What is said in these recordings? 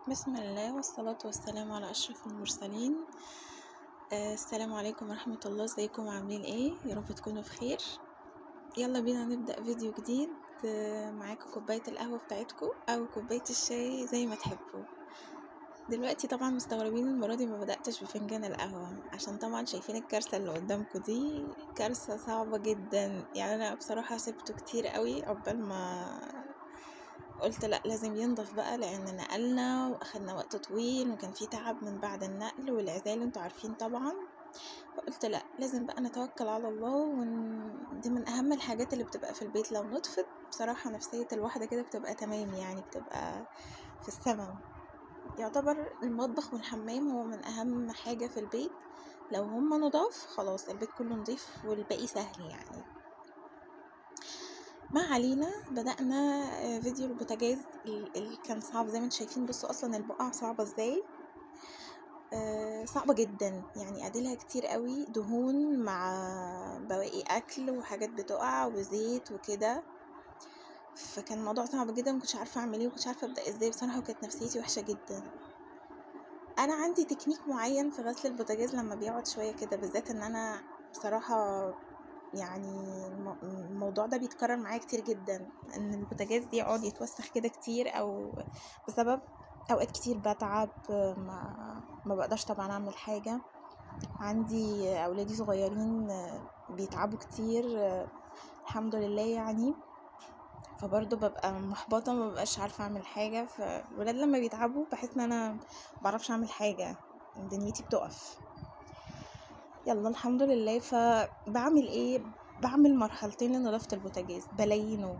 بسم الله والصلاة والسلام على أشرف المرسلين. السلام عليكم ورحمة الله. ازيكم عاملين ايه؟ يا رب تكونوا بخير. يلا بينا نبدأ فيديو جديد. معاكم كوباية القهوة بتاعتكم أو كوباية الشاي زي ما تحبوا. دلوقتي طبعا مستغربين المرة دي ما بدأتش بفنجان القهوة، عشان طبعا شايفين الكارثة اللي قدامكم دي كارثة صعبة جدا. يعني أنا بصراحة سبته كتير قوي عقبال ما قلت لا لازم ينضف بقى، لان نقلنا واخدنا وقت طويل وكان في تعب من بعد النقل والعزال انتوا عارفين طبعا. فقلت لا لازم بقى نتوكل على الله، دي من اهم الحاجات اللي بتبقى في البيت. لو نطفت بصراحة نفسية الواحدة كده بتبقى تمام، يعني بتبقى في السماء. يعتبر المطبخ والحمام هو من اهم حاجة في البيت، لو هما نضاف خلاص البيت كله نضيف والباقي سهل يعني. ما علينا، بدأنا فيديو البوتاجاز اللي كان صعب زي ما انتم شايفين. بصوا اصلا البقعة صعبة ازاي، صعبة جدا يعني. اديلها كتير قوي دهون مع بواقي اكل وحاجات بتقع وزيت وكده، فكان الموضوع صعب جدا. مكنتش عارفة اعمل ايه ومكنتش عارفة ابدأ ازاي بصراحة، وكانت نفسيتي وحشة جدا. انا عندي تكنيك معين في غسل البوتاجاز لما بيقعد شوية كده، بالذات ان انا بصراحة يعني الموضوع ده بيتكرر معايا كتير جدا، ان البوتاجاز دي يقعد يتوسخ كده كتير، او بسبب اوقات كتير بتعب، ما بقدرش طبعا اعمل حاجة. عندي اولادي صغيرين بيتعبوا كتير، الحمد لله يعني. فبرضه ببقى محبطة، ما ببقاش عارفة اعمل حاجة. فالولاد لما بيتعبوا بحس ان انا بعرفش اعمل حاجة، دنيتي بتقف. يلا الحمد لله. فبعمل ايه؟ بعمل مرحلتين لنظافة البوتاجاز. بلينه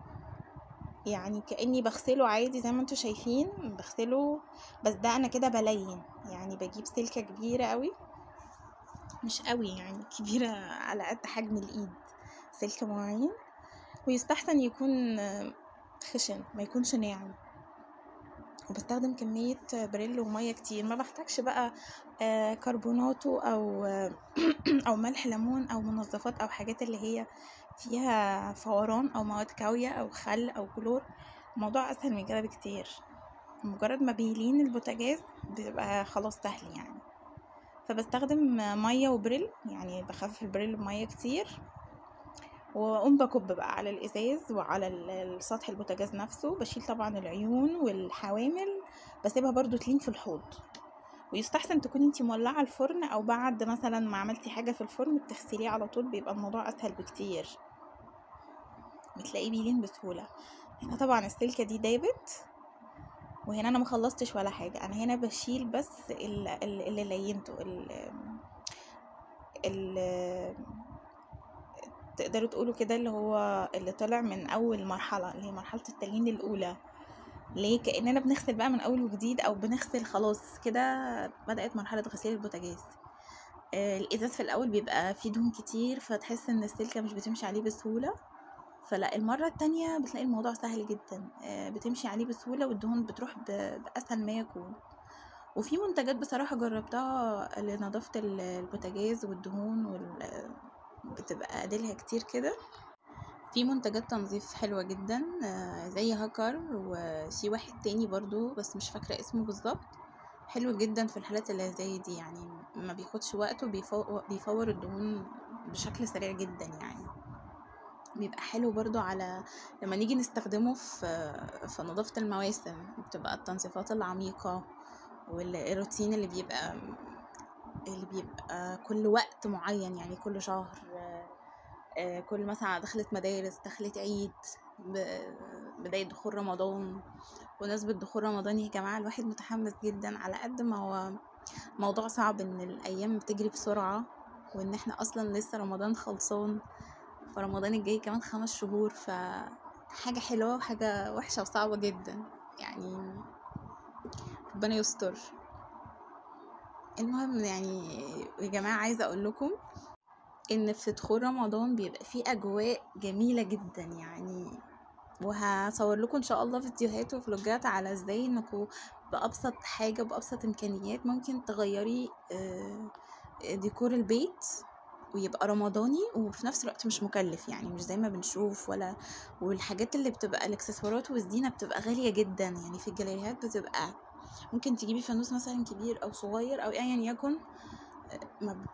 يعني كأني بغسله عادي زي ما انتوا شايفين بغسله، بس ده انا كده بلين. يعني بجيب سلكة كبيرة قوي، مش قوي يعني، كبيرة على قد حجم الايد، سلكة معين، ويستحسن يكون خشن ما يكونش ناعم. وبستخدم كمية بريل ومية كتير، ما بحتاجش بقى كربوناتو او ملح ليمون او منظفات او حاجات اللي هي فيها فوران او مواد كاوية او خل او كلور. الموضوع اسهل من كده بكتير. مجرد ما بيلين البوتاجاز بيبقى خلاص سهل يعني. فبستخدم مية وبريل، يعني بخفف البريل بمية كتير، واقوم بكب بقى على الازاز وعلى السطح البوتاجاز نفسه. بشيل طبعا العيون والحوامل، بسيبها برضو تلين في الحوض. ويستحسن تكوني انتي مولعه الفرن، او بعد مثلا ما عملتي حاجه في الفرن بتغسليه على طول، بيبقى الموضوع اسهل بكتير، بتلاقيه بيلين بسهوله. هنا طبعا السلكه دي دابت، وهنا انا مخلصتش ولا حاجه. انا هنا بشيل بس اللي لينته، تقدروا تقولوا كده اللي هو اللي طلع من اول مرحله، اللي هي مرحله التليين الاولى. ليه؟ كأننا بنغسل بقى من اول وجديد، او بنغسل خلاص كده بدأت مرحله غسيل البوتاجاز. الازاز في الاول بيبقى فيه دهون كتير، فتحس ان السلكه مش بتمشي عليه بسهوله. فلا المره التانية بتلاقي الموضوع سهل جدا، بتمشي عليه بسهوله والدهون بتروح باسهل ما يكون. وفي منتجات بصراحه جربتها لنظافه البوتاجاز والدهون بتبقى اديلها كتير كده. في منتجات تنظيف حلوة جدا، زي هاكر، وفي واحد تاني برضو بس مش فاكرة اسمه بالظبط، حلو جدا في الحالات اللي زي دي. يعني ما بياخدش وقت وبيفور الدهون بشكل سريع جدا. يعني بيبقى حلو برضو على لما نيجي نستخدمه في نظافة المواسم، بتبقى التنظيفات العميقة والروتين اللي بيبقى كل وقت معين، يعني كل شهر، كل مثلا دخلت مدارس، دخلت عيد، بداية دخول رمضان. ونسبة دخول رمضان يا جماعة الواحد متحمس جدا، على قد ما هو موضوع صعب ان الايام بتجري بسرعة، وان احنا اصلا لسه رمضان خلصان، فرمضان الجاي كمان 5 شهور. فحاجة حلوة وحاجة وحشة وصعبة جدا يعني، ربنا يستر. المهم يعني يا جماعة عايزة اقول لكم ان في دخول رمضان بيبقى فيه اجواء جميلة جدا يعني. وهصور لكم ان شاء الله فيديوهات وفلوجات على ازاي انكم بابسط حاجة بابسط امكانيات ممكن تغيري ديكور البيت ويبقى رمضاني، وفي نفس الوقت مش مكلف، يعني مش زي ما بنشوف. والحاجات اللي بتبقى الاكسسوارات والزينة بتبقى غالية جدا، يعني في الجاليريات بتبقى ممكن تجيبي فانوس مثلا كبير او صغير او ايا يكن،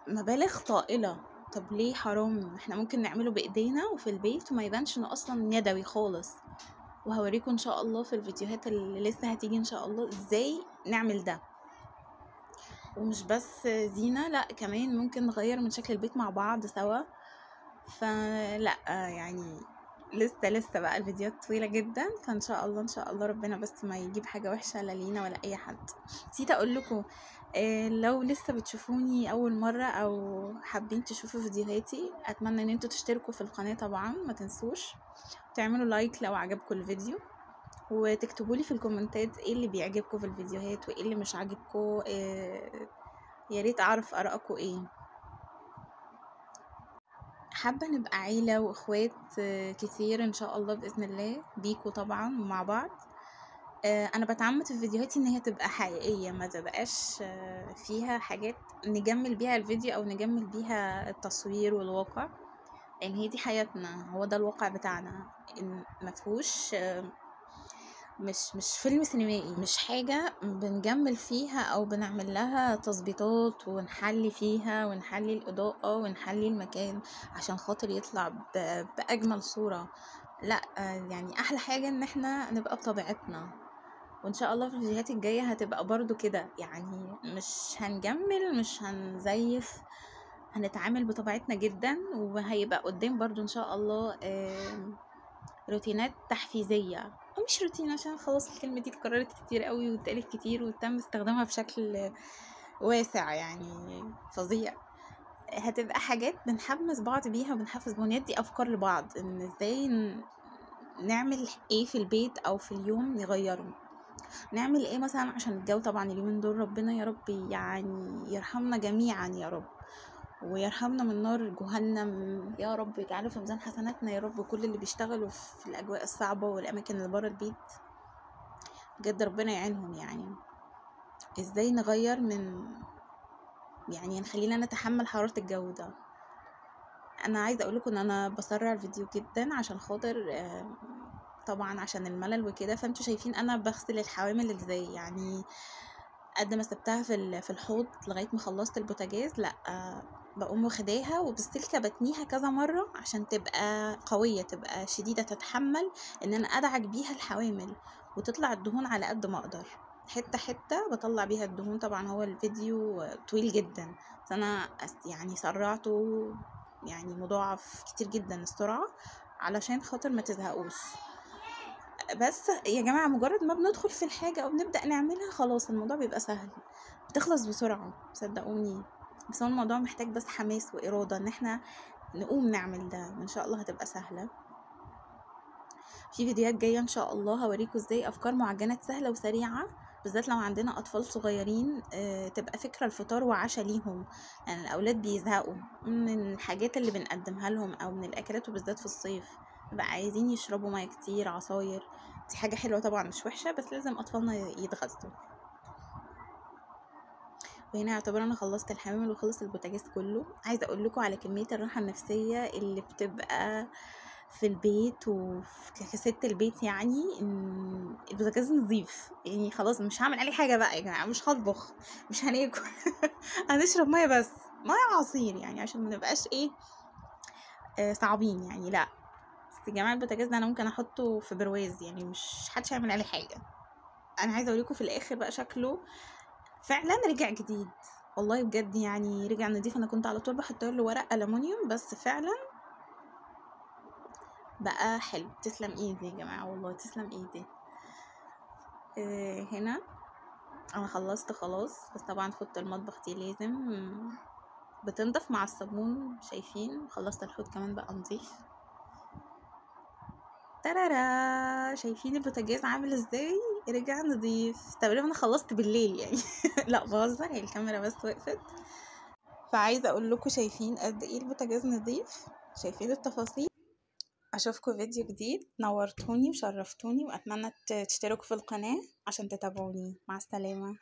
مبالغ طائلة. طب ليه؟ حرام، احنا ممكن نعمله بايدينا وفي البيت وما يبانش انه اصلا يدوي خالص. وهوريكم ان شاء الله في الفيديوهات اللي لسه هتيجي ان شاء الله ازاي نعمل ده. ومش بس زينة، لا كمان ممكن نغير من شكل البيت مع بعض سوا. فلا يعني لسه بقى الفيديوهات طويلة جدا، فان شاء الله ان شاء الله ربنا بس ما يجيب حاجة وحشة لا لينا ولا اي حد. نسيت اقول لكم، لو لسه بتشوفوني اول مرة او حابين تشوفوا فيديوهاتي، اتمنى ان انتوا تشتركوا في القناة طبعا، ما تنسوش تعملوا لايك لو عجبكم الفيديو، وتكتبوا لي في الكومنتات ايه اللي بيعجبكم في الفيديوهات وايه اللي مش عاجبكم. يا ريت اعرف ارائكم ايه. حابة نبقى عيلة واخوات كتير ان شاء الله باذن الله بيكوا طبعا ومع بعض. انا بتعمد في فيديوهاتي ان هي تبقى حقيقية، ما تبقاش فيها حاجات نجمل بيها الفيديو او نجمل بيها التصوير والواقع، لان هي دي حياتنا، هو ده الواقع بتاعنا. إن مفهوش مش فيلم سينمائي، مش حاجة بنجمل فيها او بنعمل لها تظبيطات ونحلي فيها ونحلي الاضاءة ونحلي المكان عشان خاطر يطلع باجمل صورة. لا يعني احلى حاجة ان احنا نبقى بطبيعتنا، وان شاء الله في الفيديوهات الجاية هتبقى برضو كده، يعني مش هنجمل مش هنزيف، هنتعامل بطبيعتنا جدا. وهيبقى قدام برضو ان شاء الله روتينات تحفيزية، او مش روتين عشان خلاص الكلمة دي اتكررت كتير قوي واتقالت كتير وتم استخدامها بشكل واسع يعني فظيع. هتبقى حاجات بنحمس بعض بيها وبنحفز بندي افكار لبعض ان ازاي نعمل ايه في البيت او في اليوم نغيره، نعمل ايه مثلا عشان الجو طبعا اليومين دول ربنا يا رب يعني يرحمنا جميعا يا رب، ويرحمنا من نار جهنم يا رب، يجعله في ميزان حسناتنا يا رب. كل اللي بيشتغلوا في الاجواء الصعبة والاماكن اللي بره البيت بجد ربنا يعينهم. يعني ازاي نغير من، يعني نخلينا نتحمل حرارة الجو ده. انا عايزة اقولكم ان انا بسرع الفيديو جدا عشان خاطر طبعا عشان الملل وكده. فانتوا شايفين انا بغسل الحوامل ازاي، يعني قد ما سبتها في الحوض لغايه ما خلصت البوتاجاز، لا بقوم واخداها وبالسلكه بتنيها كذا مره عشان تبقى قويه، تبقى شديده، تتحمل ان انا ادعك بيها الحوامل وتطلع الدهون على قد ما اقدر، حته حته بطلع بيها الدهون. طبعا هو الفيديو طويل جدا بس انا يعني سرعته يعني مضاعف كتير جدا السرعه علشان خاطر ما تزهقوش. بس يا جماعة مجرد ما بندخل في الحاجة او بنبدأ نعملها خلاص الموضوع بيبقى سهل، بتخلص بسرعة صدقوني. بس هو الموضوع محتاج بس حماس وإرادة ان احنا نقوم نعمل ده، وان شاء الله هتبقى سهلة. في فيديوهات جاية ان شاء الله هوريكم ازاي افكار معجنات سهلة وسريعة، بالذات لو عندنا اطفال صغيرين تبقى فكرة الفطار وعشاء ليهم، يعني الاولاد بيزهقوا من الحاجات اللي بنقدمها لهم او من الاكلات، وبالذات في الصيف بقى عايزين يشربوا ميه كتير، عصاير. دي حاجة حلوة طبعا مش وحشة، بس لازم اطفالنا يتغذوا. وهنا يعتبر انا خلصت الحمام وخلص البوتاجاز كله. عايزه اقول لكم على كميه الراحه النفسيه اللي بتبقى في البيت وكست البيت، يعني ان البوتاجاز نظيف، يعني خلاص مش هعمل عليه حاجه بقى يا جماعه، مش هطبخ مش هناكل هنشرب ميه بس، ميه وعصير، يعني عشان ما نبقاش ايه صعبين يعني. لا بس يا جماعه البوتاجاز ده انا ممكن احطه في برواز، يعني مش حدش هيعمل عليه حاجه. انا عايزه اوريكم في الاخر بقى شكله فعلا رجع جديد، والله بجد يعني رجع نضيف. انا كنت على طول بحط له ورق ألمونيوم بس فعلا بقى حلو. تسلم ايدي يا جماعه والله تسلم ايدي. هنا انا خلصت خلاص، بس طبعا فوت المطبخ دي لازم بتنضف مع الصابون، شايفين خلصت الحوض كمان بقى نضيف. ترارا شايفين البوتاجاز عامل ازاي رجع نضيف، تقريبا انا خلصت بالليل يعني لا بهزر، هي الكاميرا بس وقفت. فعايزه اقول لكم شايفين قد ايه البوتاجاز نضيف، شايفين التفاصيل. اشوفكم فيديو جديد، نورتوني وشرفتوني، واتمنى تشتركوا في القناه عشان تتابعوني. مع السلامه.